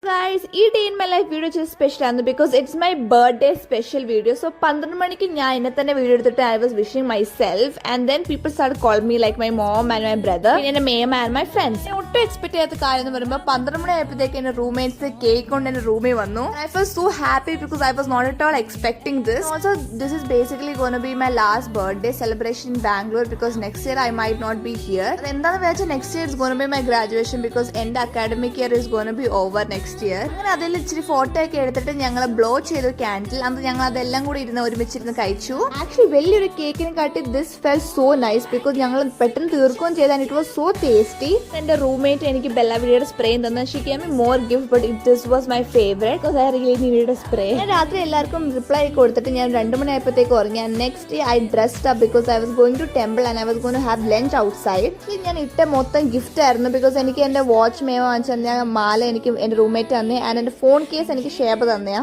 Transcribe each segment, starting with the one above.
Guys, this day in my life video is special because it's my birthday special video. So 12 maniki ഞാൻ ഇന്നത്തെ video എടുത്തിട്ട് I was wishing myself and then people started calling me like my mom and my brother and my mom and my friends. ഞാൻ ഒട്ടും expect ചെയ്യാത്ത കാര്യം എന്ന് പറയുമ്പോൾ 12 മണി ആയപ്പോഴത്തേക്ക് എന്റെ റൂംമേറ്റ്സ് കേക്ക് കൊണ്ട് എന്റെ റൂമിൽ വന്നു. I was so happy because I was not at all expecting this. Also, this is basically going to be my last birthday celebration in Bangalore because next year I might not be here. എന്താണെന്ന് വെച്ചാൽ next year is going to be my graduation because എന്റെ academic year is going to be over next year. അങ്ങനെ അതിൽ ഇച്ചിരി photo ഒക്കെ എടുത്തിട്ട് ഞങ്ങൾ blow ചെയ്തു ക്യാൻഡിൽ. അന്ന് ഞങ്ങൾ അതെല്ലാം കൂടി ഇരുന്ന് ഒരുമിച്ചിരുന്ന് കഴിച്ചു. ആക്ച്വലി വലിയൊരു കേക്കിനെ കാട്ടി this felt so nice because ഞങ്ങൾ പെട്ടെന്ന് തീർക്കുകയും ചെയ്താൽ ഇറ്റ് വാസ് സോ ടേസ്റ്റി. എന്റെ റൂംമേറ്റ് എനിക്ക് ബെല്ലാവിഡിയുടെ സ്പ്രേ തന്നെ she gave me more gift but this was my favourite because I really needed a spray. ഞാൻ രാത്രി എല്ലാവർക്കും റിപ്ലൈ കൊടുത്തിട്ട് ഞാൻ 2 മണി ആയപ്പോഴത്തേക്ക് ഉറങ്ങി. Next day I dressed up because I was going to temple and I was going to have lunch outside. ഞാൻ ഇട്ട മൊത്തം ഗിഫ്റ്റ് ആയിരുന്നു ബിക്കോസ് എനിക്ക് എന്റെ വാച്ച് മേമ വാങ്ങിച്ചാൽ ഞാൻ മാല എനിക്ക് എന്റെ റൂംമേറ്റ് തന്നെ ആൻഡ് എന്റെ ഫോൺ കേസ് എനിക്ക് ഷേപ്പ് തന്നെയാ.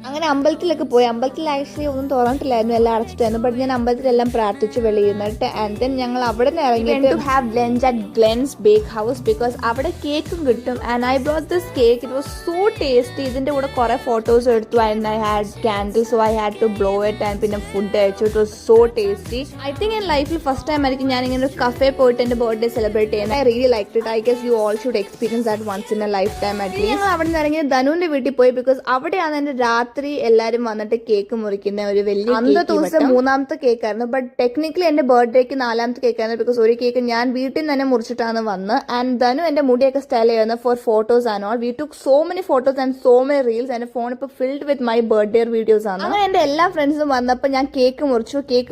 അങ്ങനെ അമ്പലത്തിലൊക്കെ പോയി. അമ്പലത്തിൽ ആക്ച്വലി ഒന്നും തുറന്നിട്ടില്ലായിരുന്നു, എല്ലാം അടച്ചിട്ടായിരുന്നു. ബട്ട് ഞാൻ അമ്പലത്തിലെല്ലാം പ്രാർത്ഥിച്ചു വെളിയിരുന്നിട്ട് ആൻഡ് ദെൻ ഞങ്ങൾ അവിടെ നിന്ന് ഇറങ്ങിയിട്ട് to have lunch at Glen's Bakehouse because അവിടെ കേക്കും കിട്ടും and I brought this cake. It was so tasty. ഇതിന്റെ കൂടെ കുറെ ഫോട്ടോസ് എടുത്തു and I had candle so I had to blow it and പിന്നെ ഫുഡ് കഴിച്ചു. It was so tasty. I think എൻ ലൈഫിൽ ഫസ്റ്റ് ടൈം ആയിരിക്കും ഞാൻ ഇങ്ങനെ ഒരു കഫേ പോയിട്ട് എന്റെ ബർത്ത്ഡേ സെലിബ്രേറ്റ് ചെയ്യുന്നത്. I really like it. I guess you all should experience that once in a lifetime at least. ഞങ്ങൾ അവിടെ നിന്ന് ഇറങ്ങി ധനുവിന്റെ വീട്ടിൽ പോയി ബിക്കോസ് അവിടെയാണ് എന്റെ രാത്രി എല്ലാവരും വന്നിട്ട് കേക്ക് മുറിക്കുന്ന ഒരു വലിയ അന്നത്തെ ദിവസം 3ാമത്തെ കേക്കായിരുന്നു. ബട്ട് ടെക്നിക്കലി എന്റെ ബർത്ത്ഡേക്ക് 4ാമത്തെ കേക്കായിരുന്നു ബിക്കോസ് ഒരു കേക്ക് ഞാൻ വീട്ടിൽ നിന്ന് തന്നെ മുറിച്ചിട്ടാണ് വന്ന് ആൻഡ് ധനു എന്റെ മുടിയൊക്കെ സ്റ്റൈൽ ചെയ്യുന്നത് for photos and all. We took so many photos and so many reels. എന്റെ ഫോൺ ഇപ്പൊ filled with my birthday videos ആണ്. അങ്ങനെ എന്റെ എല്ലാ ഫ്രണ്ട്സും വന്നപ്പോൾ ഞാൻ കേക്ക്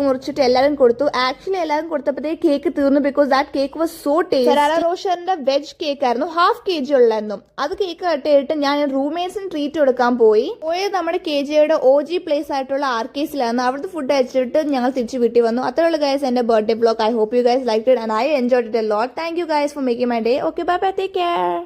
മുറിച്ചിട്ട് എല്ലാവരും കൊടുത്തു. ആക്ച്വലി എല്ലാവരും കൊടുത്തപ്പോഴത്തേക്ക് കേക്ക് തീർന്നു because that cake was so tasty. Ferrero റോഷറിന്റെ വെജ് കേക്ക് ആയിരുന്നു, 1/2 kg ഉള്ളായിരുന്നു. അത് കേക്ക് കട്ടിയിട്ട് ഞാൻ റൂംമേറ്റ്സിന് ട്രീറ്റ് കൊടുക്കാൻ പോയത് നമ്മുടെ KJയുടെ OG പ്ലേസ് ആയിട്ടുള്ള ആർക്കേസിലാണ്. അവിടുത്തെ ഫുഡ് കഴിച്ചിട്ട് ഞങ്ങൾ തിരിച്ചു വീട്ടിൽ വന്നു. അത്രയുള്ള ഗൈസ് എന്റെ birthday vlog. I hope you guys liked it and I enjoyed it a lot. Thank you guys for making my day. Okay bye bye, take care.